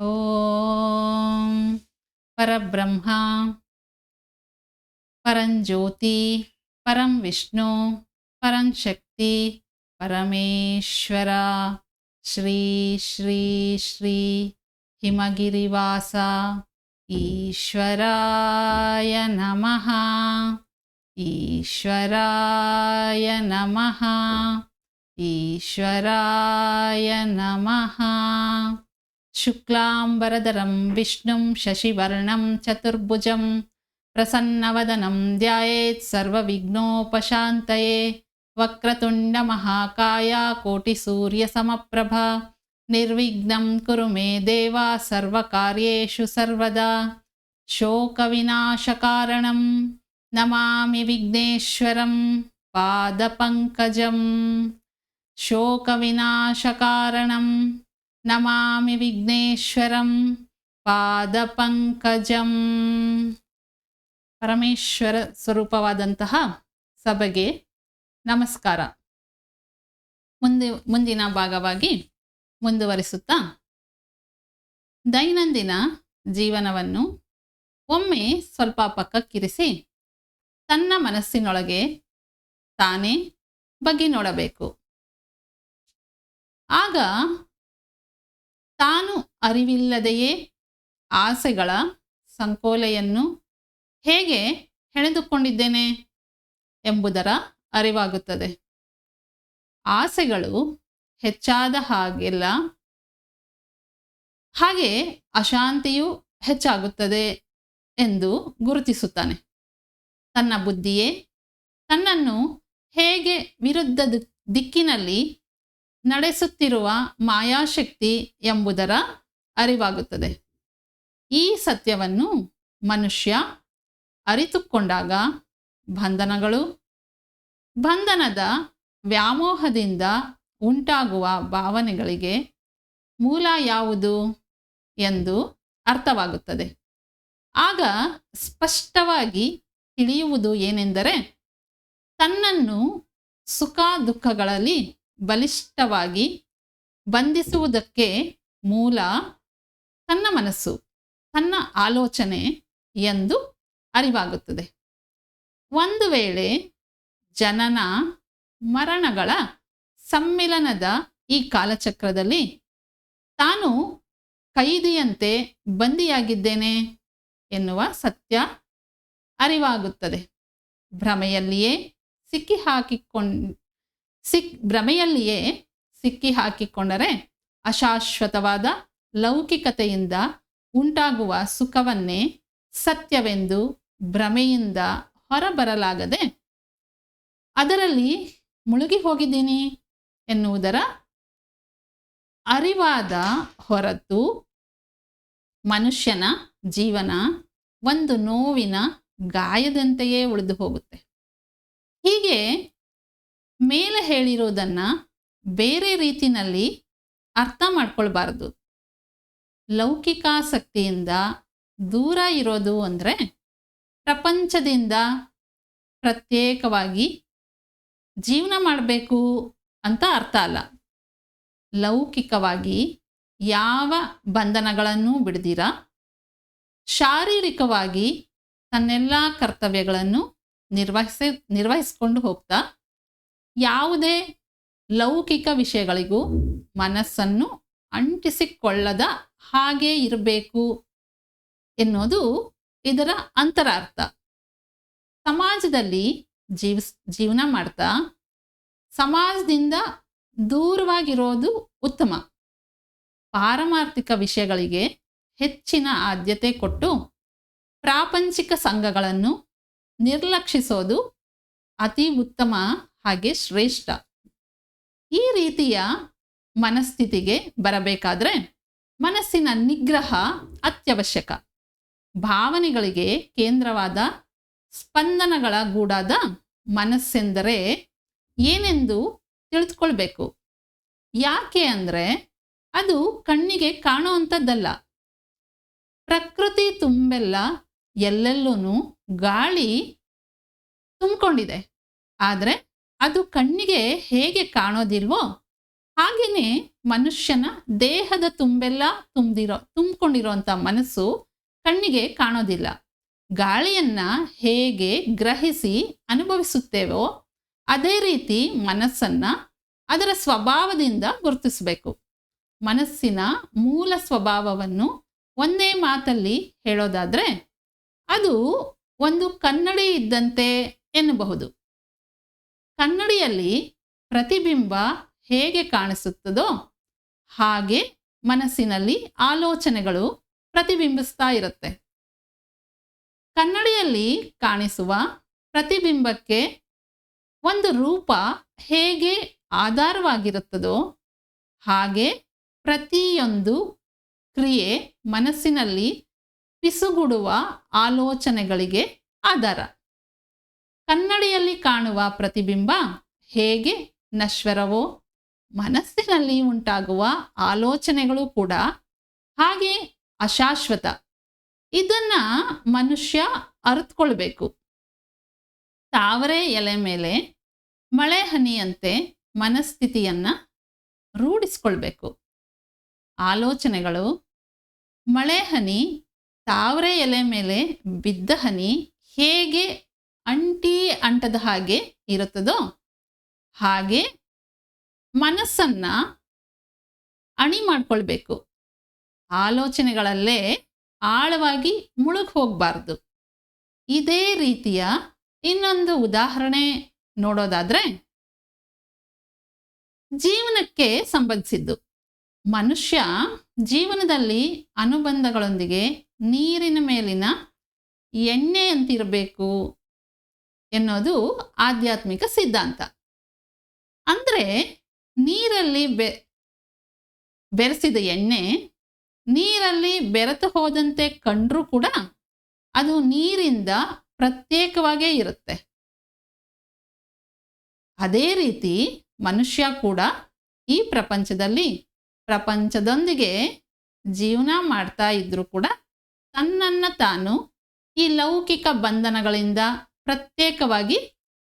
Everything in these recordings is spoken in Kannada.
ಓಂ ಪರಬ್ರಹ್ಮ ಪರಂಜ್ಯೋತಿ ಪರಂ ವಿಷ್ಣು ಪರಂಶಕ್ತಿ ಪರಮೇಶ್ವರ ಶ್ರೀ ಶ್ರೀ ಶ್ರೀ ಹಿಮಗಿರಿವಾಸ ಈಶ್ವರಾಯ ನಮಃ. ಈಶ್ವರಾಯ ನಮಃ. ಈಶ್ವರಾಯ ನಮಃ. ಶುಕ್ಲಾಂಬರಧರಂ ವಿಷ್ಣುಂ ಶಶಿವರ್ಣಂ ಚತುರ್ಭುಜಂ ಪ್ರಸನ್ನವದನಂ ಧ್ಯಾಯೇತ್ ಸರ್ವವಿಘ್ನೋಪಶಾಂತಯೇ. ವಕ್ರತುಂಡ ಮಹಾಕಾಯ ಕೋಟಿಸೂರ್ಯಸಮಪ್ರಭಾ ನಿರ್ವಿಘ್ನಂ ಕುರು ಮೇ ದೇವ ಸರ್ವಕಾರ್ಯೇಷು ಸರ್ವದಾ. ಶೋಕವಿನಾಶಕಾರಣಂ ನಮಾಮಿ ವಿಘ್ನೇಶ್ವರಂ ಪಾದಪಂಕಜಂ. ಶೋಕವಿನಾಶಕಾರಣಂ ನಮಾಮಿ ವಿಘ್ನೇಶ್ವರಂ ಪಾದಪಂಕಜಂ. ಪರಮೇಶ್ವರ ಸ್ವರೂಪವಾದಂತಹ ಸಭೆಗೆ ನಮಸ್ಕಾರ. ಮುಂದಿನ ಭಾಗವಾಗಿ ಮುಂದುವರಿಸುತ್ತಾ ದೈನಂದಿನ ಜೀವನವನ್ನು ಒಮ್ಮೆ ಸ್ವಲ್ಪ ಪಕ್ಕಕ್ಕಿರಿಸಿ ತನ್ನ ಮನಸ್ಸಿನೊಳಗೆ ತಾನೇ ಬಗ್ಗಿ ನೋಡಬೇಕು. ಆಗ ತಾನು ಅರಿವಿಲ್ಲದೆಯೇ ಆಸೆಗಳ ಸಂಕೋಲೆಯನ್ನು ಹೇಗೆ ಹೆಣೆದುಕೊಂಡಿದ್ದೇನೆ ಎಂಬುದರ ಅರಿವಾಗುತ್ತದೆ. ಆಸೆಗಳು ಹೆಚ್ಚಾದ ಹಾಗೆ ಅಶಾಂತಿಯೂ ಹೆಚ್ಚಾಗುತ್ತದೆ ಎಂದು ಗುರುತಿಸುತ್ತಾನೆ. ತನ್ನ ಬುದ್ಧಿಯೇ ತನ್ನನ್ನು ಹೇಗೆ ವಿರುದ್ಧ ದಿಕ್ಕಿನಲ್ಲಿ ನಡೆಸುತ್ತಿರುವ ಮಾಯಾಶಕ್ತಿ ಎಂಬುದರ ಅರಿವಾಗುತ್ತದೆ. ಈ ಸತ್ಯವನ್ನು ಮನುಷ್ಯ ಅರಿತುಕೊಂಡಾಗ ಬಂಧನದ ವ್ಯಾಮೋಹದಿಂದ ಉಂಟಾಗುವ ಭಾವನೆಗಳಿಗೆ ಮೂಲ ಯಾವುದು ಎಂದು ಅರ್ಥವಾಗುತ್ತದೆ. ಆಗ ಸ್ಪಷ್ಟವಾಗಿ ತಿಳಿಯುವುದು ಏನೆಂದರೆ ತನ್ನನ್ನು ಸುಖ ದುಃಖಗಳಲ್ಲಿ ಬಲಿಷ್ಠವಾಗಿ ಬಂಧಿಸುವುದಕ್ಕೆ ಮೂಲ ತನ್ನ ಮನಸ್ಸು, ತನ್ನ ಆಲೋಚನೆ ಎಂದು ಅರಿವಾಗುತ್ತದೆ. ಒಂದು ವೇಳೆ ಜನನ ಮರಣಗಳ ಸಮ್ಮಿಲನದ ಈ ಕಾಲಚಕ್ರದಲ್ಲಿ ತಾನು ಕೈದಿಯಂತೆ ಬಂದಿಯಾಗಿದ್ದೇನೆ ಎನ್ನುವ ಸತ್ಯ ಅರಿವಾಗುತ್ತದೆ. ಭ್ರಮೆಯಲ್ಲಿಯೇ ಸಿಕ್ಕಿ ಹಾಕಿಕೊಂಡರೆ ಅಶಾಶ್ವತವಾದ ಲೌಕಿಕತೆಯಿಂದ ಉಂಟಾಗುವ ಸುಖವನ್ನೇ ಸತ್ಯವೆಂದು ಭ್ರಮೆಯಿಂದ ಹೊರಬರಲಾಗದೆ ಅದರಲ್ಲಿ ಮುಳುಗಿ ಹೋಗಿದ್ದೀನಿ ಎನ್ನುವುದರ ಅರಿವಾದ ಹೊರತು ಮನುಷ್ಯನ ಜೀವನ ಒಂದು ನೋವಿನ ಗಾಯದಂತೆಯೇ ಉಳಿದು ಹೋಗುತ್ತೆ. ಹೀಗೆ ಮೇಲೆ ಹೇಳಿರುವುದನ್ನು ಬೇರೆ ರೀತಿಯಲ್ಲಿ ಅರ್ಥ ಮಾಡ್ಕೊಳ್ಬಾರ್ದು. ಲೌಕಿಕಾಸಕ್ತಿಯಿಂದ ದೂರ ಇರೋದು ಅಂದರೆ ಪ್ರಪಂಚದಿಂದ ಪ್ರತ್ಯೇಕವಾಗಿ ಜೀವನ ಮಾಡಬೇಕು ಅಂತ ಅರ್ಥ ಅಲ್ಲ. ಲೌಕಿಕವಾಗಿ ಯಾವ ಬಂಧನಗಳನ್ನು ಬಿಡದಿರ ಶಾರೀರಿಕವಾಗಿ ತನ್ನೆಲ್ಲ ಕರ್ತವ್ಯಗಳನ್ನು ನಿರ್ವಹಿಸಿಕೊಂಡು ಹೋಗ್ತಾ ಯಾವುದೇ ಲೌಕಿಕ ವಿಷಯಗಳಿಗೂ ಮನಸ್ಸನ್ನು ಅಂಟಿಸಿಕೊಳ್ಳದ ಹಾಗೆ ಇರಬೇಕು ಎನ್ನುವುದು ಇದರ ಅಂತರಾರ್ಥ. ಸಮಾಜದಲ್ಲಿ ಜೀವನ ಮಾಡ್ತಾ ಸಮಾಜದಿಂದ ದೂರವಾಗಿರೋದು ಉತ್ತಮ. ಪಾರಮಾರ್ಥಿಕ ವಿಷಯಗಳಿಗೆ ಹೆಚ್ಚಿನ ಆದ್ಯತೆ ಕೊಟ್ಟು ಪ್ರಾಪಂಚಿಕ ಸಂಘಗಳನ್ನು ನಿರ್ಲಕ್ಷಿಸೋದು ಅತಿ ಉತ್ತಮ, ಹಾಗೆ ಶ್ರೇಷ್ಠ. ಈ ರೀತಿಯ ಮನಸ್ಥಿತಿಗೆ ಬರಬೇಕಾದ್ರೆ ಮನಸ್ಸಿನ ನಿಗ್ರಹ ಅತ್ಯವಶ್ಯಕ. ಭಾವನೆಗಳಿಗೆ ಕೇಂದ್ರವಾದ ಸ್ಪಂದನಗಳ ಗೂಡಾದ ಮನಸ್ಸೆಂದರೆ ಏನೆಂದು ತಿಳಿದುಕೊಳ್ಬೇಕು. ಯಾಕೆ ಅಂದರೆ ಅದು ಕಣ್ಣಿಗೆ ಕಾಣುವಂಥದ್ದಲ್ಲ. ಪ್ರಕೃತಿ ತುಂಬೆಲ್ಲ ಎಲ್ಲೆಲ್ಲೂ ಗಾಳಿ ತುಂಬಿಕೊಂಡಿದೆ. ಆದರೆ ಅದು ಕಣ್ಣಿಗೆ ಹೇಗೆ ಕಾಣೋದಿಲ್ವೋ ಹಾಗೆಯೇ ಮನುಷ್ಯನ ದೇಹದ ತುಂಬೆಲ್ಲ ತುಂಬಿಕೊಂಡಿರುವಂಥ ಮನಸ್ಸು ಕಣ್ಣಿಗೆ ಕಾಣೋದಿಲ್ಲ. ಗಾಳಿಯನ್ನ ಹೇಗೆ ಗ್ರಹಿಸಿ ಅನುಭವಿಸುತ್ತೇವೋ ಅದೇ ರೀತಿ ಮನಸ್ಸನ್ನ ಅದರ ಸ್ವಭಾವದಿಂದ ಗುರುತಿಸಬೇಕು. ಮನಸ್ಸಿನ ಮೂಲ ಸ್ವಭಾವವನ್ನು ಒಂದೇ ಮಾತಲ್ಲಿ ಹೇಳೋದಾದ್ರೆ ಅದು ಒಂದು ಕನ್ನಡಿ ಇದ್ದಂತೆ ಎನ್ನಬಹುದು. ಕನ್ನಡಿಯಲ್ಲಿ ಪ್ರತಿಬಿಂಬ ಹೇಗೆ ಕಾಣಿಸುತ್ತದೋ ಹಾಗೆ ಮನಸ್ಸಿನಲ್ಲಿ ಆಲೋಚನೆಗಳು ಪ್ರತಿಬಿಂಬಿಸ್ತಾ ಇರುತ್ತೆ. ಕನ್ನಡಿಯಲ್ಲಿ ಕಾಣಿಸುವ ಪ್ರತಿಬಿಂಬಕ್ಕೆ ಒಂದು ರೂಪ ಹೇಗೆ ಆಧಾರವಾಗಿರುತ್ತದೋ ಹಾಗೆ ಪ್ರತಿಯೊಂದು ಕ್ರಿಯೆ ಮನಸ್ಸಿನಲ್ಲಿ ಪಿಸುಗುಡುವ ಆಲೋಚನೆಗಳಿಗೆ ಆಧಾರ. ಕನ್ನಡಿಯಲ್ಲಿ ಕಾಣುವ ಪ್ರತಿಬಿಂಬ ಹೇಗೆ ನಶ್ವರವೋ ಮನಸ್ಸಿನಲ್ಲಿ ಉಂಟಾಗುವ ಆಲೋಚನೆಗಳು ಕೂಡ ಹಾಗೆ ಅಶಾಶ್ವತ. ಇದನ್ನ ಮನುಷ್ಯ ಅರಿತುಕೊಳ್ಬೇಕು. ತಾವರೆ ಎಲೆ ಮೇಲೆ ಮಳೆ ಹನಿಯಂತೆ ಮನಸ್ಥಿತಿಯನ್ನ ರೂಢಿಸ್ಕೊಳ್ಬೇಕು. ಆಲೋಚನೆಗಳು ಮಳೆ ಹನಿ ತಾವರೆ ಎಲೆ ಮೇಲೆ ಬಿದ್ದ ಹನಿ ಹೇಗೆ ಅಂಟದ ಹಾಗೆ ಇರುತ್ತದೋ ಹಾಗೆ ಮನಸ್ಸನ್ನ ಅಣಿ ಮಾಡ್ಕೊಳ್ಬೇಕು. ಆಲೋಚನೆಗಳಲ್ಲೇ ಆಳವಾಗಿ ಮುಳುಗಿ ಹೋಗಬಾರ್ದು. ಇದೇ ರೀತಿಯ ಇನ್ನೊಂದು ಉದಾಹರಣೆ ನೋಡೋದಾದ್ರೆ ಜೀವನಕ್ಕೆ ಸಂಬಂಧಿಸಿದ್ದು. ಮನುಷ್ಯ ಜೀವನದಲ್ಲಿ ಅನುಬಂಧಗಳೊಂದಿಗೆ ನೀರಿನ ಮೇಲಿನ ಎಣ್ಣೆಯಂತಿರಬೇಕು ಎನ್ನೋದು ಆಧ್ಯಾತ್ಮಿಕ ಸಿದ್ಧಾಂತ. ಅಂದರೆ ನೀರಲ್ಲಿ ಬೆರೆಸಿದ ಎಣ್ಣೆ ನೀರಲ್ಲಿ ಬೆರೆತು ಹೋದಂತೆ ಕಂಡ್ರೂ ಕೂಡ ಅದು ನೀರಿಂದ ಪ್ರತ್ಯೇಕವಾಗೇ ಇರುತ್ತೆ. ಅದೇ ರೀತಿ ಮನುಷ್ಯ ಕೂಡ ಈ ಪ್ರಪಂಚದೊಂದಿಗೆ ಜೀವನ ಮಾಡ್ತಾ ಇದ್ರೂ ಕೂಡ ತನ್ನನ್ನು ತಾನು ಈ ಲೌಕಿಕ ಬಂಧನಗಳಿಂದ ಪ್ರತ್ಯೇಕವಾಗಿ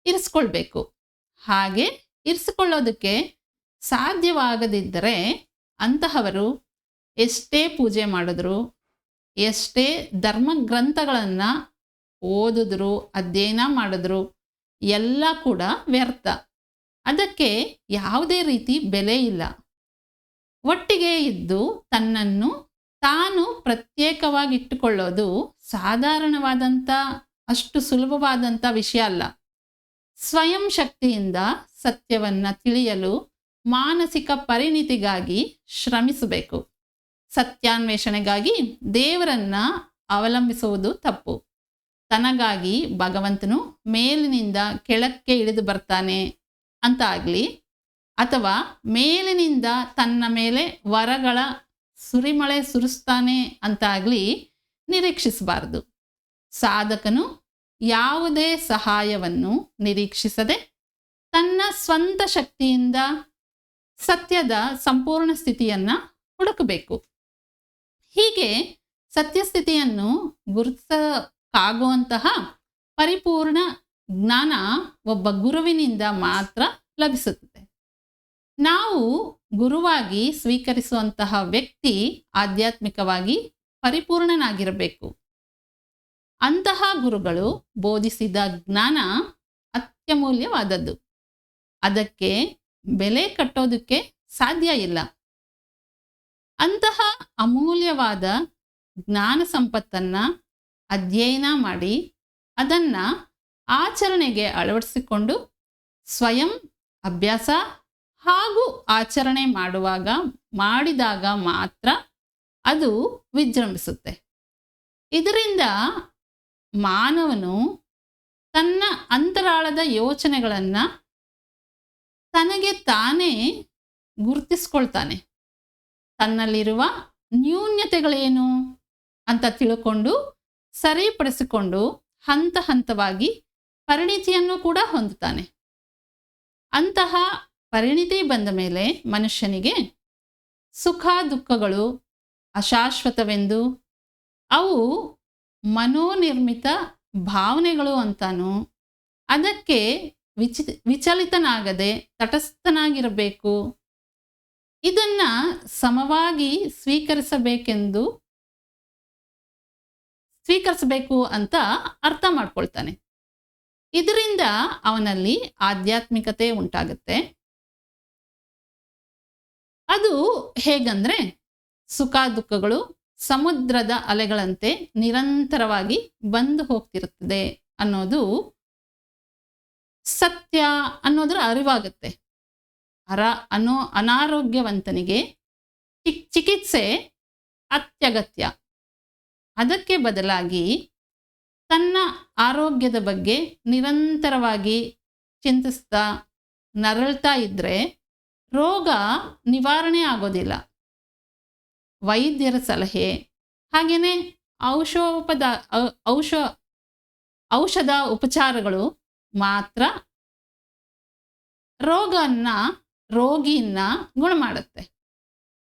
ಇರಿಸ್ಕೊಳ್ಬೇಕು. ಹಾಗೆ ಇರಿಸಿಕೊಳ್ಳೋದಕ್ಕೆ ಸಾಧ್ಯವಾಗದಿದ್ದರೆ ಅಂತಹವರು ಎಷ್ಟೇ ಪೂಜೆ ಮಾಡಿದ್ರು, ಎಷ್ಟೇ ಧರ್ಮ ಗ್ರಂಥಗಳನ್ನು ಓದಿದ್ರು, ಅಧ್ಯಯನ ಮಾಡಿದ್ರು ಎಲ್ಲ ಕೂಡ ವ್ಯರ್ಥ. ಅದಕ್ಕೆ ಯಾವುದೇ ರೀತಿ ಬೆಲೆ ಇಲ್ಲ. ಒಟ್ಟಿಗೆ ಇದ್ದು ತನ್ನನ್ನು ತಾನು ಪ್ರತ್ಯೇಕವಾಗಿಟ್ಟುಕೊಳ್ಳೋದು ಸಾಧಾರಣವಾದಂಥ ಅಷ್ಟು ಸುಲಭವಾದಂಥ ವಿಷಯ ಅಲ್ಲ. ಸ್ವಯಂ ಶಕ್ತಿಯಿಂದ ಸತ್ಯವನ್ನು ತಿಳಿಯಲು ಮಾನಸಿಕ ಪರಿಣಿತಿಗಾಗಿ ಶ್ರಮಿಸಬೇಕು. ಸತ್ಯಾನ್ವೇಷಣೆಗಾಗಿ ದೇವರನ್ನ ಅವಲಂಬಿಸುವುದು ತಪ್ಪು. ತನಗಾಗಿ ಭಗವಂತನು ಮೇಲಿನಿಂದ ಕೆಳಕ್ಕೆ ಇಳಿದು ಬರ್ತಾನೆ ಅಂತ ಆಗಲಿ ಅಥವಾ ಮೇಲಿನಿಂದ ತನ್ನ ಮೇಲೆ ವರಗಳ ಸುರಿಮಳೆ ಸುರಿಸ್ತಾನೆ ಅಂತ ಆಗಲಿ ನಿರೀಕ್ಷಿಸಬಾರದು. ಸಾಧಕನು ಯಾವುದೇ ಸಹಾಯವನ್ನು ನಿರೀಕ್ಷಿಸದೆ ತನ್ನ ಸ್ವಂತ ಶಕ್ತಿಯಿಂದ ಸತ್ಯದ ಸಂಪೂರ್ಣ ಸ್ಥಿತಿಯನ್ನು ಹುಡುಕಬೇಕು. ಹೀಗೆ ಸತ್ಯಸ್ಥಿತಿಯನ್ನು ಗುರುತಿಸಕ್ಕಾಗುವಂತಹ ಪರಿಪೂರ್ಣ ಜ್ಞಾನ ಒಬ್ಬ ಗುರುವಿನಿಂದ ಮಾತ್ರ ಲಭಿಸುತ್ತದೆ. ನಾವು ಗುರುವಾಗಿ ಸ್ವೀಕರಿಸುವಂತಹ ವ್ಯಕ್ತಿ ಆಧ್ಯಾತ್ಮಿಕವಾಗಿ ಪರಿಪೂರ್ಣನಾಗಿರಬೇಕು. ಅಂತಹ ಗುರುಗಳು ಬೋಧಿಸಿದ ಜ್ಞಾನ ಅತ್ಯಮೂಲ್ಯವಾದದ್ದು. ಅದಕ್ಕೆ ಬೆಲೆ ಕಟ್ಟೋದಕ್ಕೆ ಸಾಧ್ಯ ಇಲ್ಲ. ಅಂತಹ ಅಮೂಲ್ಯವಾದ ಜ್ಞಾನ ಸಂಪತ್ತನ್ನು ಅಧ್ಯಯನ ಮಾಡಿ ಅದನ್ನು ಆಚರಣೆಗೆ ಅಳವಡಿಸಿಕೊಂಡು ಸ್ವಯಂ ಅಭ್ಯಾಸ ಹಾಗೂ ಆಚರಣೆ ಮಾಡಿದಾಗ ಮಾತ್ರ ಅದು ವಿಜೃಂಭಿಸುತ್ತೆ. ಇದರಿಂದ ಮಾನವನು ತನ್ನ ಅಂತರಾಳದ ಯೋಚನೆಗಳನ್ನು ತನಗೆ ತಾನೇ ಗುರುತಿಸ್ಕೊಳ್ತಾನೆ. ತನ್ನಲ್ಲಿರುವ ನ್ಯೂನ್ಯತೆಗಳೇನು ಅಂತ ತಿಳ್ಕೊಂಡು ಸರಿಪಡಿಸಿಕೊಂಡು ಹಂತ ಹಂತವಾಗಿ ಪರಿಣಿತಿಯನ್ನು ಕೂಡ ಹೊಂದುತ್ತಾನೆ. ಅಂತಹ ಪರಿಣಿತಿ ಬಂದ ಮೇಲೆ ಮನುಷ್ಯನಿಗೆ ಸುಖ ದುಃಖಗಳು ಅಶಾಶ್ವತವೆಂದು ಅವು ಮನೋನಿರ್ಮಿತ ಭಾವನೆಗಳು ಅಂತಾನು ಅದಕ್ಕೆ ವಿಚಲಿತನಾಗದೆ ತಟಸ್ಥನಾಗಿರಬೇಕು ಇದನ್ನ ಸಮವಾಗಿ ಸ್ವೀಕರಿಸಬೇಕು ಅಂತ ಅರ್ಥ ಮಾಡ್ಕೊಳ್ತಾನೆ. ಇದರಿಂದ ಅವನಲ್ಲಿ ಆಧ್ಯಾತ್ಮಿಕತೆ ಉಂಟಾಗುತ್ತೆ. ಅದು ಹೇಗಂದ್ರೆ, ಸುಖ ದುಃಖಗಳು ಸಮುದ್ರದ ಅಲೆಗಳಂತೆ ನಿರಂತರವಾಗಿ ಬಂದು ಹೋಗ್ತಿರುತ್ತದೆ ಅನ್ನೋದು ಸತ್ಯ ಅನ್ನೋದರ ಅರಿವಾಗುತ್ತೆ. ಅನಾರೋಗ್ಯವಂತನಿಗೆ ಚಿಕಿತ್ಸೆ ಅತ್ಯಗತ್ಯ. ಅದಕ್ಕೆ ಬದಲಾಗಿ ತನ್ನ ಆರೋಗ್ಯದ ಬಗ್ಗೆ ನಿರಂತರವಾಗಿ ಚಿಂತಿಸ್ತಾ ನರಳ್ತಾ ಇದ್ರೆ ರೋಗ ನಿವಾರಣೆ ಆಗೋದಿಲ್ಲ. ವೈದ್ಯರ ಸಲಹೆ ಹಾಗೆಯೇ ಔಷಧ ಉಪಚಾರಗಳು ಮಾತ್ರ ರೋಗಿಯನ್ನ ಗುಣ ಮಾಡುತ್ತೆ.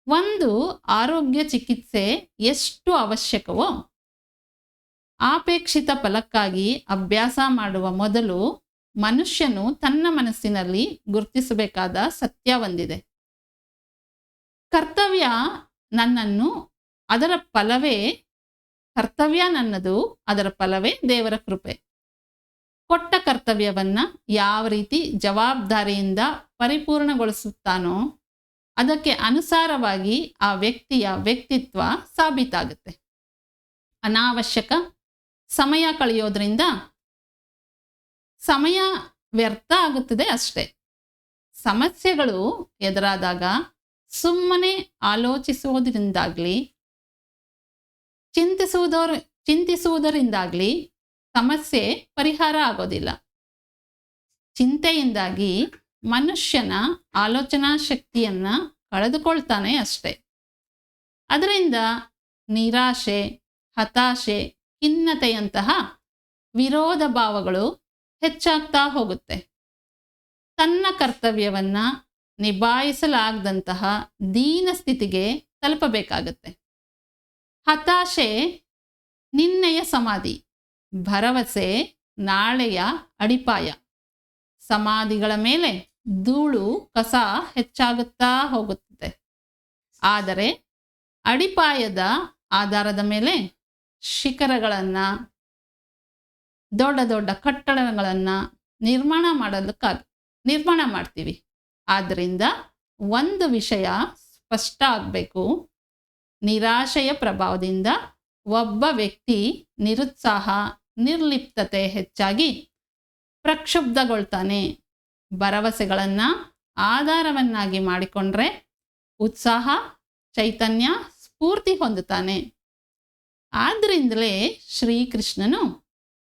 ಒಂದು ಆರೋಗ್ಯ ಚಿಕಿತ್ಸೆ ಎಷ್ಟು ಅವಶ್ಯಕವೋ ಅಪೇಕ್ಷಿತ ಫಲಕ್ಕಾಗಿ ಅಭ್ಯಾಸ ಮಾಡುವ ಮೊದಲು ಮನುಷ್ಯನು ತನ್ನ ಮನಸ್ಸಿನಲ್ಲಿ ಗುರುತಿಸಬೇಕಾದ ಸತ್ಯ ಒಂದಿದೆ. ಕರ್ತವ್ಯ ನನ್ನದು, ಅದರ ಫಲವೇ ದೇವರ ಕೃಪೆ. ಕೊಟ್ಟ ಕರ್ತವ್ಯವನ್ನ ಯಾವ ರೀತಿ ಜವಾಬ್ದಾರಿಯಿಂದ ಪರಿಪೂರ್ಣಗೊಳಿಸುತ್ತಾನೋ ಅದಕ್ಕೆ ಅನುಸಾರವಾಗಿ ಆ ವ್ಯಕ್ತಿಯ ವ್ಯಕ್ತಿತ್ವ ಸಾಬೀತಾಗುತ್ತೆ. ಅನಾವಶ್ಯಕ ಸಮಯ ಕಳೆಯೋದ್ರಿಂದ ಸಮಯ ವ್ಯರ್ಥ ಆಗುತ್ತದೆ ಅಷ್ಟೇ. ಸಮಸ್ಯೆಗಳು ಎದುರಾದಾಗ ಸುಮ್ಮನೆ ಆಲೋಚಿಸುವುದರಿಂದಾಗ್ಲಿ ಚಿಂತಿಸುವುದರಿಂದಾಗ್ಲಿ ಸಮಸ್ಯೆ ಪರಿಹಾರ ಆಗೋದಿಲ್ಲ. ಚಿಂತೆಯಿಂದಾಗಿ ಮನುಷ್ಯನ ಆಲೋಚನಾ ಶಕ್ತಿಯನ್ನ ಕಳೆದುಕೊಳ್ತಾನೆ ಅಷ್ಟೇ. ಅದರಿಂದ ನಿರಾಶೆ, ಹತಾಶೆ, ಖಿನ್ನತೆಯಂತಹ ವಿರೋಧ ಭಾವಗಳು ಹೆಚ್ಚಾಗ್ತಾ ಹೋಗುತ್ತೆ. ತನ್ನ ಕರ್ತವ್ಯವನ್ನ ನಿಭಾಯಿಸಲಾಗದಂತಹ ದೀನ ಸ್ಥಿತಿಗೆ ತಲುಪಬೇಕಾಗತ್ತೆ. ಹತಾಶೆ ನಿನ್ನೆಯ ಸಮಾಧಿ, ಭರವಸೆ ನಾಳೆಯ ಅಡಿಪಾಯ. ಸಮಾಧಿಗಳ ಮೇಲೆ ಧೂಳು ಕಸ ಹೆಚ್ಚಾಗುತ್ತಾ ಹೋಗುತ್ತದೆ. ಆದರೆ ಅಡಿಪಾಯದ ಆಧಾರದ ಮೇಲೆ ಶಿಖರಗಳನ್ನು, ದೊಡ್ಡ ದೊಡ್ಡ ಕಟ್ಟಡಗಳನ್ನು ನಿರ್ಮಾಣ ಮಾಡ್ತೀವಿ. ಆದ್ದರಿಂದ ಒಂದು ವಿಷಯ ಸ್ಪಷ್ಟ ಆಗಬೇಕು. ನಿರಾಶೆಯ ಪ್ರಭಾವದಿಂದ ಒಬ್ಬ ವ್ಯಕ್ತಿ ನಿರುತ್ಸಾಹ, ನಿರ್ಲಿಪ್ತತೆ ಹೆಚ್ಚಾಗಿ ಪ್ರಕ್ಷುಬ್ಧಗೊಳ್ತಾನೆ. ಭರವಸೆಗಳನ್ನು ಆಧಾರವನ್ನಾಗಿ ಮಾಡಿಕೊಂಡ್ರೆ ಉತ್ಸಾಹ, ಚೈತನ್ಯ, ಸ್ಫೂರ್ತಿ ಹೊಂದುತ್ತಾನೆ. ಆದ್ದರಿಂದಲೇ ಶ್ರೀಕೃಷ್ಣನು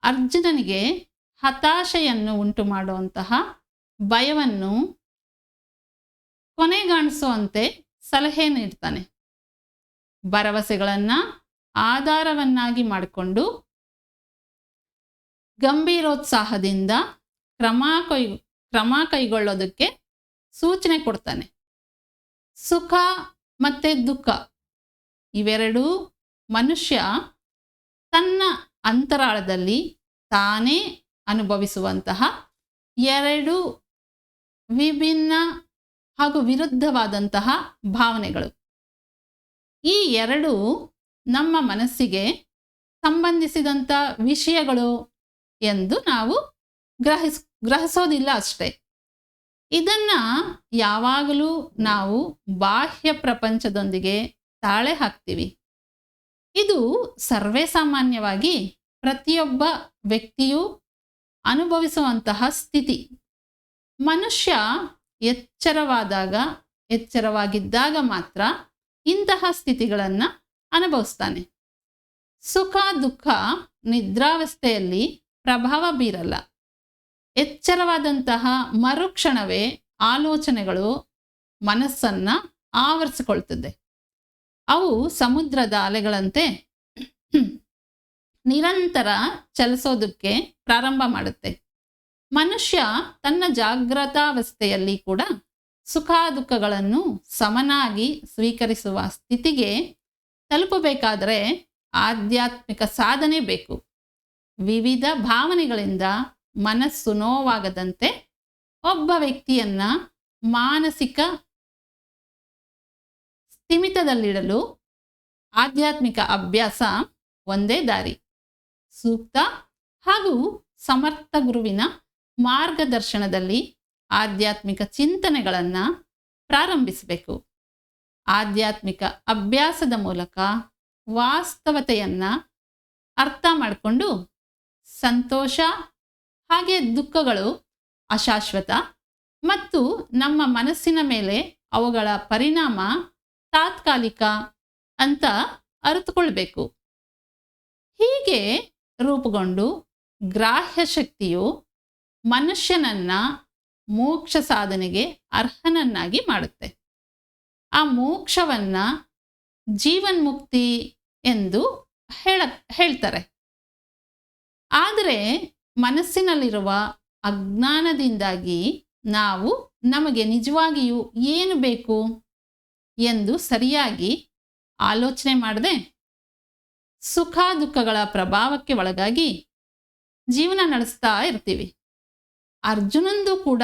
ಅರ್ಜುನನಿಗೆ ಹತಾಶೆಯನ್ನು ಉಂಟು ಮಾಡುವಂತಹ ಭಯವನ್ನು ಕೊನೆಗಾಣಿಸುವಂತೆ ಸಲಹೆ ನೀಡ್ತಾನೆ. ಭರವಸೆಗಳನ್ನು ಆಧಾರವನ್ನಾಗಿ ಮಾಡಿಕೊಂಡು ಗಂಭೀರೋತ್ಸಾಹದಿಂದ ಕ್ರಮ ಕೈಗೊಳ್ಳೋದಕ್ಕೆ ಸೂಚನೆ ಕೊಡ್ತಾನೆ. ಸುಖ ಮತ್ತು ದುಃಖ ಇವೆರಡೂ ಮನುಷ್ಯ ತನ್ನ ಅಂತರಾಳದಲ್ಲಿ ತಾನೇ ಅನುಭವಿಸುವಂತಹ ಎರಡು ವಿಭಿನ್ನ ಹಾಗೂ ವಿರುದ್ಧವಾದಂತಹ ಭಾವನೆಗಳು. ಈ ಎರಡು ನಮ್ಮ ಮನಸ್ಸಿಗೆ ಸಂಬಂಧಿಸಿದಂಥ ವಿಷಯಗಳು ಎಂದು ನಾವು ಗ್ರಹಿಸೋದಿಲ್ಲ ಅಷ್ಟೇ. ಇದನ್ನು ಯಾವಾಗಲೂ ನಾವು ಬಾಹ್ಯ ಪ್ರಪಂಚದೊಂದಿಗೆ ತಾಳೆ ಹಾಕ್ತೀವಿ. ಇದು ಸರ್ವೇ ಸಾಮಾನ್ಯವಾಗಿ ಪ್ರತಿಯೊಬ್ಬ ವ್ಯಕ್ತಿಯೂ ಅನುಭವಿಸುವಂತಹ ಸ್ಥಿತಿ. ಮನುಷ್ಯ ಎಚ್ಚರವಾಗಿದ್ದಾಗ ಮಾತ್ರ ಇಂತಹ ಸ್ಥಿತಿಗಳನ್ನು ಅನುಭವಿಸ್ತಾನೆ. ಸುಖ ದುಃಖ ನಿದ್ರಾವಸ್ಥೆಯಲ್ಲಿ ಪ್ರಭಾವ ಬೀರಲ್ಲ. ಎಚ್ಚರವಾದಂತಹ ಮರುಕ್ಷಣವೇ ಆಲೋಚನೆಗಳು ಮನಸ್ಸನ್ನು ಆವರಿಸಿಕೊಳ್ತದೆ. ಅವು ಸಮುದ್ರದ ಅಲೆಗಳಂತೆ ನಿರಂತರ ಚಲಿಸೋದಕ್ಕೆ ಪ್ರಾರಂಭ ಮಾಡುತ್ತೆ. ಮನುಷ್ಯ ತನ್ನ ಜಾಗೃತಾವಸ್ಥೆಯಲ್ಲಿ ಕೂಡ ಸುಖ ದುಃಖಗಳನ್ನು ಸಮನಾಗಿ ಸ್ವೀಕರಿಸುವ ಸ್ಥಿತಿಗೆ ತಲುಪಬೇಕಾದರೆ ಆಧ್ಯಾತ್ಮಿಕ ಸಾಧನೆ ಬೇಕು. ವಿವಿಧ ಭಾವನೆಗಳಿಂದ ಮನಸ್ಸು ನೋವಾಗದಂತೆ ಒಬ್ಬ ವ್ಯಕ್ತಿಯನ್ನ ಮಾನಸಿಕ ಸ್ಥಿಮಿತದಲ್ಲಿಡಲು ಆಧ್ಯಾತ್ಮಿಕ ಅಭ್ಯಾಸ ಒಂದೇ ದಾರಿ. ಸೂಕ್ತ ಹಾಗೂ ಸಮರ್ಥ ಗುರುವಿನ ಮಾರ್ಗದರ್ಶನದಲ್ಲಿ ಆಧ್ಯಾತ್ಮಿಕ ಚಿಂತನೆಗಳನ್ನು ಪ್ರಾರಂಭಿಸಬೇಕು. ಆಧ್ಯಾತ್ಮಿಕ ಅಭ್ಯಾಸದ ಮೂಲಕ ವಾಸ್ತವತೆಯನ್ನು ಅರ್ಥ ಮಾಡಿಕೊಂಡು ಸಂತೋಷ ಹಾಗೆ ದುಃಖಗಳು ಅಶಾಶ್ವತ ಮತ್ತು ನಮ್ಮ ಮನಸ್ಸಿನ ಮೇಲೆ ಅವುಗಳ ಪರಿಣಾಮ ತಾತ್ಕಾಲಿಕ ಅಂತ ಅರಿತುಕೊಳ್ಬೇಕು. ಹೀಗೆ ರೂಪುಗೊಂಡು ಗ್ರಾಹ್ಯ ಶಕ್ತಿಯು ಮನುಷ್ಯನನ್ನು ಮೋಕ್ಷ ಸಾಧನೆಗೆ ಅರ್ಹನನ್ನಾಗಿ ಮಾಡುತ್ತೆ. ಆ ಮೋಕ್ಷವನ್ನು ಜೀವನ್ಮುಕ್ತಿ ಎಂದು ಹೇಳ್ತಾರೆ. ಆದರೆ ಮನಸ್ಸಿನಲ್ಲಿರುವ ಅಜ್ಞಾನದಿಂದಾಗಿ ನಾವು ನಮಗೆ ನಿಜವಾಗಿಯೂ ಏನು ಬೇಕು ಎಂದು ಸರಿಯಾಗಿ ಆಲೋಚನೆ ಮಾಡದೆ ಸುಖ ದುಃಖಗಳ ಪ್ರಭಾವಕ್ಕೆ ಒಳಗಾಗಿ ಜೀವನ ನಡೆಸ್ತಾ ಇರ್ತೀವಿ. ಅರ್ಜುನಂದು ಕೂಡ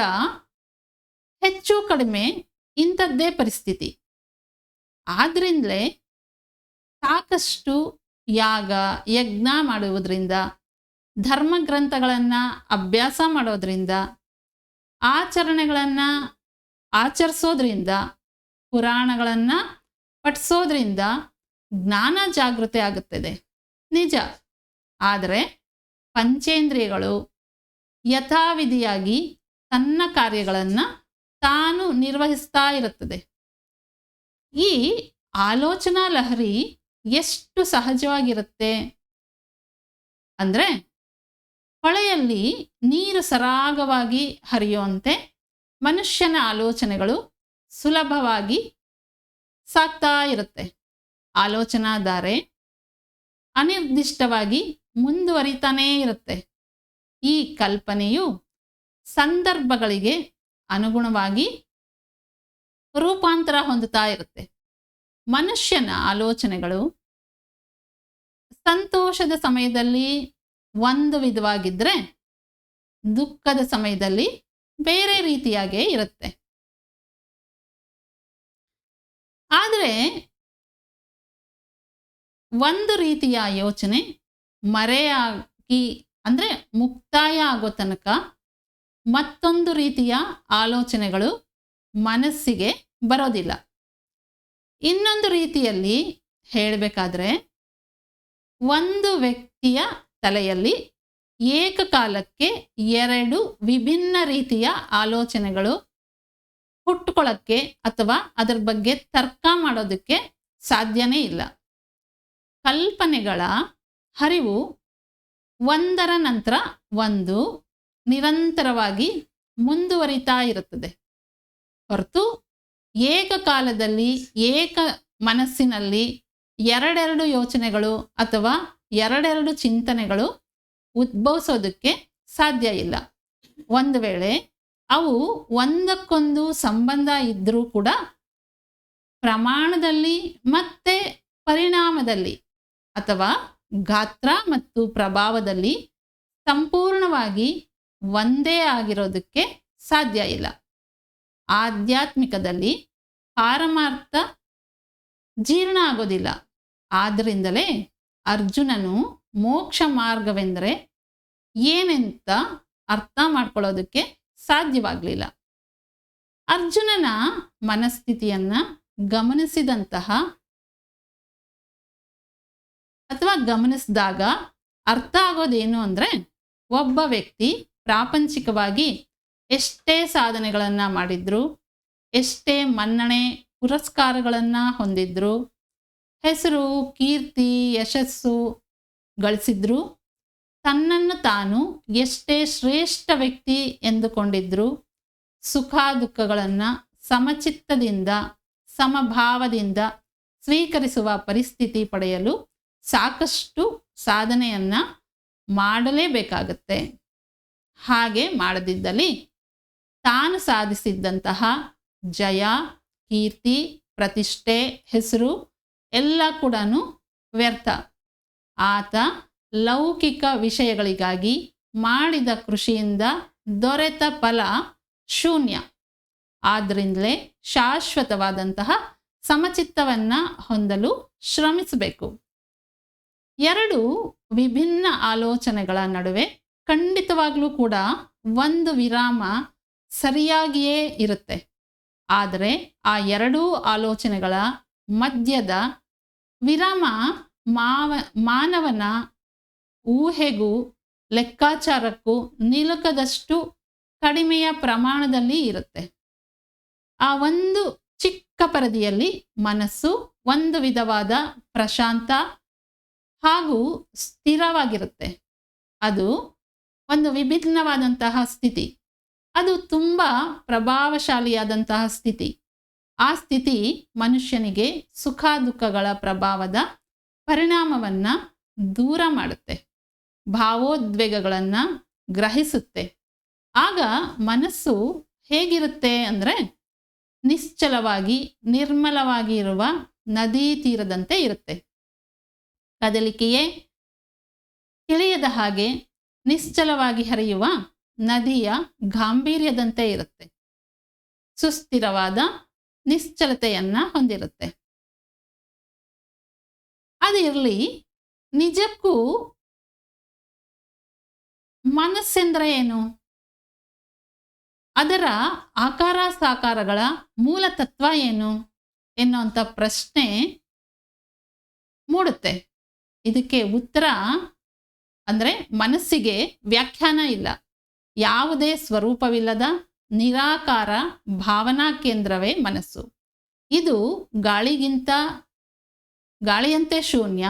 ಹೆಚ್ಚು ಕಡಿಮೆ ಇಂಥದ್ದೇ ಪರಿಸ್ಥಿತಿ. ಆದ್ರಿಂದಲೇ ಸಾಕಷ್ಟು ಯಾಗ ಯಜ್ಞ ಮಾಡುವುದರಿಂದ, ಧರ್ಮ ಗ್ರಂಥಗಳನ್ನು ಅಭ್ಯಾಸ ಮಾಡೋದ್ರಿಂದ, ಆಚರಣೆಗಳನ್ನು ಆಚರಿಸೋದ್ರಿಂದ, ಪುರಾಣಗಳನ್ನು ಪಠಿಸೋದ್ರಿಂದ ಜ್ಞಾನ ಜಾಗೃತಿ ಆಗುತ್ತದೆ ನಿಜ. ಆದರೆ ಪಂಚೇಂದ್ರಿಯಗಳು ಯಥಾವಿಧಿಯಾಗಿ ತನ್ನ ಕಾರ್ಯಗಳನ್ನು ತಾನು ನಿರ್ವಹಿಸ್ತಾ ಇರುತ್ತದೆ. ಈ ಆಲೋಚನಾ ಲಹರಿ ಎಷ್ಟು ಸಹಜವಾಗಿರುತ್ತೆ ಅಂದರೆ, ಹೊಳೆಯಲ್ಲಿ ನೀರು ಸರಾಗವಾಗಿ ಹರಿಯುವಂತೆ ಮನುಷ್ಯನ ಆಲೋಚನೆಗಳು ಸುಲಭವಾಗಿ ಸಾಗ್ತಾ ಇರುತ್ತೆ. ಆಲೋಚನಾ ಧಾರೆ ಅನಿರ್ದಿಷ್ಟವಾಗಿ ಮುಂದುವರಿತಾನೇ ಇರುತ್ತೆ. ಈ ಕಲ್ಪನೆಯು ಸಂದರ್ಭಗಳಿಗೆ ಅನುಗುಣವಾಗಿ ರೂಪಾಂತರ ಹೊಂದುತ್ತಾ ಇರುತ್ತೆ. ಮನುಷ್ಯನ ಆಲೋಚನೆಗಳು ಸಂತೋಷದ ಸಮಯದಲ್ಲಿ ಒಂದು ವಿಧವಾಗಿದ್ದರೆ ದುಃಖದ ಸಮಯದಲ್ಲಿ ಬೇರೆ ರೀತಿಯಾಗೇ ಇರುತ್ತೆ. ಆದರೆ ಒಂದು ರೀತಿಯ ಯೋಚನೆ ಮರೆಯಾಗಿ ಅಂದರೆ ಮುಕ್ತಾಯ ಆಗೋ ತನಕ ಮತ್ತೊಂದು ರೀತಿಯ ಆಲೋಚನೆಗಳು ಮನಸ್ಸಿಗೆ ಬರೋದಿಲ್ಲ. ಇನ್ನೊಂದು ರೀತಿಯಲ್ಲಿ ಹೇಳಬೇಕಾದ್ರೆ, ಒಂದು ವ್ಯಕ್ತಿಯ ತಲೆಯಲ್ಲಿ ಏಕಕಾಲಕ್ಕೆ ಎರಡು ವಿಭಿನ್ನ ರೀತಿಯ ಆಲೋಚನೆಗಳು ಹುಟ್ಟುಕೊಳ್ಳೋಕ್ಕೆ ಅಥವಾ ಅದರ ಬಗ್ಗೆ ತರ್ಕ ಮಾಡೋದಕ್ಕೆ ಸಾಧ್ಯನೇ ಇಲ್ಲ. ಕಲ್ಪನೆಗಳ ಹರಿವು ಒಂದರ ನಂತರ ಒಂದು ನಿರಂತರವಾಗಿ ಮುಂದುವರಿತಾ ಇರುತ್ತದೆ ಹೊರತು ಏಕಕಾಲದಲ್ಲಿ ಏಕ ಮನಸ್ಸಿನಲ್ಲಿ ಎರಡೆರಡು ಯೋಚನೆಗಳು ಅಥವಾ ಎರಡೆರಡು ಚಿಂತನೆಗಳು ಉದ್ಭವಿಸೋದಕ್ಕೆ ಸಾಧ್ಯ ಇಲ್ಲ. ಒಂದು ವೇಳೆ ಅವು ಒಂದಕ್ಕೊಂದು ಸಂಬಂಧ ಇದ್ದರೂ ಕೂಡ ಪ್ರಮಾಣದಲ್ಲಿ ಮತ್ತೆ ಪರಿಣಾಮದಲ್ಲಿ ಅಥವಾ ಗಾತ್ರ ಮತ್ತು ಪ್ರಭಾವದಲ್ಲಿ ಸಂಪೂರ್ಣವಾಗಿ ಒಂದೇ ಆಗಿರೋದಕ್ಕೆ ಸಾಧ್ಯ ಇಲ್ಲ. ಆಧ್ಯಾತ್ಮಿಕದಲ್ಲಿ ಪಾರಮಾರ್ಥ ಜೀರ್ಣ ಆಗೋದಿಲ್ಲ. ಆದ್ದರಿಂದಲೇ ಅರ್ಜುನನು ಮೋಕ್ಷ ಮಾರ್ಗವೆಂದರೆ ಏನೆಂತ ಅರ್ಥ ಮಾಡ್ಕೊಳ್ಳೋದಕ್ಕೆ ಸಾಧ್ಯವಾಗಲಿಲ್ಲ. ಅರ್ಜುನನ ಮನಸ್ಥಿತಿಯನ್ನು ಗಮನಿಸಿದಂತಹ ಅಥವಾ ಗಮನಿಸಿದಾಗ ಅರ್ಥ ಆಗೋದೇನು ಅಂದರೆ, ಒಬ್ಬ ವ್ಯಕ್ತಿ ಪ್ರಾಪಂಚಿಕವಾಗಿ ಎಷ್ಟೇ ಸಾಧನೆಗಳನ್ನು ಮಾಡಿದ್ರು, ಎಷ್ಟೇ ಮನ್ನಣೆ ಪುರಸ್ಕಾರಗಳನ್ನು ಹೊಂದಿದ್ರು, ಹೆಸರು ಕೀರ್ತಿ ಯಶಸ್ಸು ಗಳಿಸಿದ್ರು, ತನ್ನನ್ನು ತಾನು ಎಷ್ಟೇ ಶ್ರೇಷ್ಠ ವ್ಯಕ್ತಿ ಎಂದುಕೊಂಡಿದ್ರು, ಸುಖ ದುಃಖಗಳನ್ನು ಸಮಚಿತ್ತದಿಂದ ಸಮಭಾವದಿಂದ ಸ್ವೀಕರಿಸುವ ಪರಿಸ್ಥಿತಿ ಪಡೆಯಲು ಸಾಕಷ್ಟು ಸಾಧನೆಯನ್ನು ಮಾಡಲೇಬೇಕಾಗತ್ತೆ. ಹಾಗೆ ಮಾಡದಿದ್ದಲ್ಲಿ ತಾನು ಸಾಧಿಸಿದ್ದಂತಹ ಜಯ ಕೀರ್ತಿ ಪ್ರತಿಷ್ಠೆ ಹೆಸರು ಎಲ್ಲ ಕೂಡ ವ್ಯರ್ಥ. ಆತ ಲೌಕಿಕ ವಿಷಯಗಳಿಗಾಗಿ ಮಾಡಿದ ಕೃಷಿಯಿಂದ ದೊರೆತ ಫಲ ಶೂನ್ಯ. ಆದ್ದರಿಂದಲೇ ಶಾಶ್ವತವಾದಂತಹ ಸಮಚಿತ್ತವನ್ನ ಹೊಂದಲು ಶ್ರಮಿಸಬೇಕು. ಎರಡು ವಿಭಿನ್ನ ಆಲೋಚನೆಗಳ ನಡುವೆ ಖಂಡಿತವಾಗ್ಲೂ ಕೂಡ ಒಂದು ವಿರಾಮ ಸರಿಯಾಗಿಯೇ ಇರುತ್ತೆ. ಆದರೆ ಆ ಎರಡೂ ಆಲೋಚನೆಗಳ ಮಧ್ಯದ ವಿರಾಮ ಮಾನವನ ಊಹೆಗೂ ಲೆಕ್ಕಾಚಾರಕ್ಕೂ ನಿಲುಕದಷ್ಟು ಕಡಿಮೆಯ ಪ್ರಮಾಣದಲ್ಲಿ ಇರುತ್ತೆ. ಆ ಒಂದು ಚಿಕ್ಕ ಪರದಿಯಲ್ಲಿ ಮನಸ್ಸು ಒಂದು ವಿಧವಾದ ಪ್ರಶಾಂತ ಹಾಗೂ ಸ್ಥಿರವಾಗಿರುತ್ತೆ. ಅದು ಒಂದು ವಿಭಿನ್ನವಾದಂತಹ ಸ್ಥಿತಿ. ಅದು ತುಂಬ ಪ್ರಭಾವಶಾಲಿಯಾದಂತಹ ಸ್ಥಿತಿ. ಆ ಸ್ಥಿತಿ ಮನುಷ್ಯನಿಗೆ ಸುಖ ದುಃಖಗಳ ಪ್ರಭಾವದ ಪರಿಣಾಮವನ್ನು ದೂರ ಮಾಡುತ್ತೆ, ಭಾವೋದ್ವೇಗಗಳನ್ನು ಗ್ರಹಿಸುತ್ತೆ. ಆಗ ಮನಸ್ಸು ಹೇಗಿರುತ್ತೆ ಅಂದರೆ ನಿಶ್ಚಲವಾಗಿ ನಿರ್ಮಲವಾಗಿ ಇರುವ ನದಿ ತೀರದಂತೆ ಇರುತ್ತೆ. ಕದಲಿಕೆಯೇ ತಿಳಿಯದ ಹಾಗೆ ನಿಶ್ಚಲವಾಗಿ ಹರಿಯುವ ನದಿಯ ಗಾಂಭೀರ್ಯದಂತೆ ಇರುತ್ತೆ. ಸುಸ್ಥಿರವಾದ ನಿಶ್ಚಲತೆಯನ್ನ ಹೊಂದಿರುತ್ತೆ. ಅದಿರಲಿ, ನಿಜಕ್ಕೂ ಮನಸ್ಸೆಂದರೆ ಏನು? ಅದರ ಆಕಾರ ಸಾಕಾರಗಳ ಮೂಲ ತತ್ವ ಏನು ಎನ್ನುವಂಥ ಪ್ರಶ್ನೆ ಮೂಡುತ್ತೆ. ಇದಕ್ಕೆ ಉತ್ತರ ಅಂದರೆ ಮನಸ್ಸಿಗೆ ವ್ಯಾಖ್ಯಾನ ಇಲ್ಲ. ಯಾವುದೇ ಸ್ವರೂಪವಿಲ್ಲದ ನಿರಾಕಾರ ಭಾವನಾ ಕೇಂದ್ರವೇ ಮನಸ್ಸು. ಇದು ಗಾಳಿಯಂತೆ ಶೂನ್ಯ.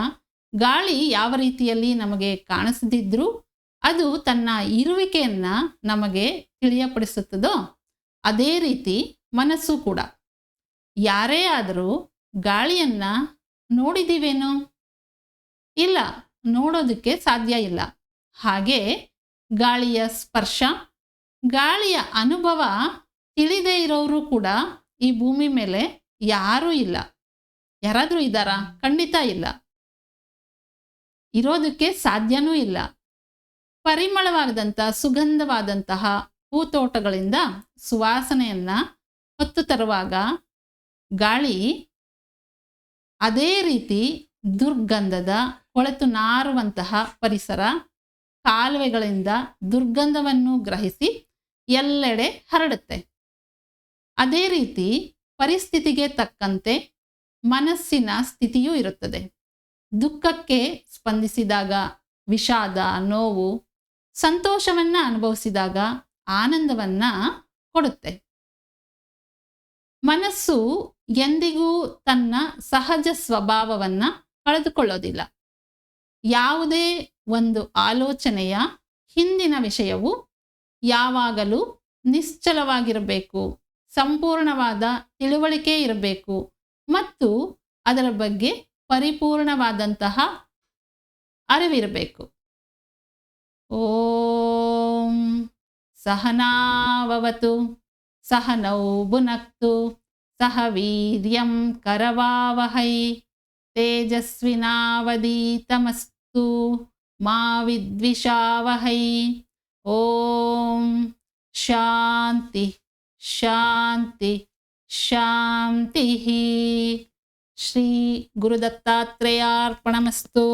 ಗಾಳಿ ಯಾವ ರೀತಿಯಲ್ಲಿ ನಮಗೆ ಕಾಣಿಸದಿದ್ರೂ ಅದು ತನ್ನ ಇರುವಿಕೆಯನ್ನ ನಮಗೆ ತಿಳಿಯಪಡಿಸುತ್ತದೋ ಅದೇ ರೀತಿ ಮನಸ್ಸು ಕೂಡ. ಯಾರೇ ಆದರೂ ಗಾಳಿಯನ್ನ ನೋಡಿದಿವೇನೋ? ಇಲ್ಲ, ನೋಡೋದಕ್ಕೆ ಸಾಧ್ಯ ಇಲ್ಲ. ಹಾಗೆ ಗಾಳಿಯ ಸ್ಪರ್ಶ, ಗಾಳಿಯ ಅನುಭವ ತಿಳಿದೇ ಇರೋರು ಕೂಡ ಈ ಭೂಮಿ ಮೇಲೆ ಯಾರೂ ಇಲ್ಲ. ಯಾರಾದರೂ ಇದ್ದಾರಾ? ಖಂಡಿತ ಇಲ್ಲ. ಇರೋದಕ್ಕೆ ಸಾಧ್ಯನೂ ಇಲ್ಲ. ಪರಿಮಳವಾದಂಥ ಸುಗಂಧವಾದಂತಹ ಹೂತೋಟಗಳಿಂದ ಸುವಾಸನೆಯನ್ನ ಹೊತ್ತು ತರುವಾಗ ಗಾಳಿ ಅದೇ ರೀತಿ ದುರ್ಗಂಧದ ಕೊಳೆತು ನಾರುವಂತಹ ಪರಿಸರ, ಕಾಲುವೆಗಳಿಂದ ದುರ್ಗಂಧವನ್ನು ಗ್ರಹಿಸಿ ಎಲ್ಲೆಡೆ ಹರಡುತ್ತೆ. ಅದೇ ರೀತಿ ಪರಿಸ್ಥಿತಿಗೆ ತಕ್ಕಂತೆ ಮನಸ್ಸಿನ ಸ್ಥಿತಿಯೂ ಇರುತ್ತದೆ. ದುಃಖಕ್ಕೆ ಸ್ಪಂದಿಸಿದಾಗ ವಿಷಾದ, ನೋವು, ಸಂತೋಷವನ್ನ ಅನುಭವಿಸಿದಾಗ ಆನಂದವನ್ನ ಕೊಡುತ್ತೆ. ಮನಸ್ಸು ಎಂದಿಗೂ ತನ್ನ ಸಹಜ ಸ್ವಭಾವವನ್ನ ಕಳೆದುಕೊಳ್ಳೋದಿಲ್ಲ. ಯಾವುದೇ ಒಂದು ಆಲೋಚನೆಯ ಹಿಂದಿನ ವಿಷಯವು ಯಾವಾಗಲೂ ನಿಶ್ಚಲವಾಗಿರಬೇಕು, ಸಂಪೂರ್ಣವಾದ ತಿಳುವಳಿಕೆ ಇರಬೇಕು ಮತ್ತು ಅದರ ಬಗ್ಗೆ ಪರಿಪೂರ್ಣವಾದಂತಹ ಅರಿವಿರಬೇಕು. ಓಂ ಸಹನಾವವತು ಸಹನೌ ಭುನಕ್ತು ಸಹ ವೀರ್ಯಂ ಕರವಾವಹೈ ತೇಜಸ್ವಿನಾವಧೀತಮಸ್ತು ಮಾ ವಿದ್ವಿಷಾವಹೈ. ಓಂ ಶಾಂತಿ ಶಾಂತಿ ಶಾಂತಿ. ಶ್ರೀ ಗುರುದತ್ತಾತ್ರೇಯಾರ್ಪಣಮಸ್ತು.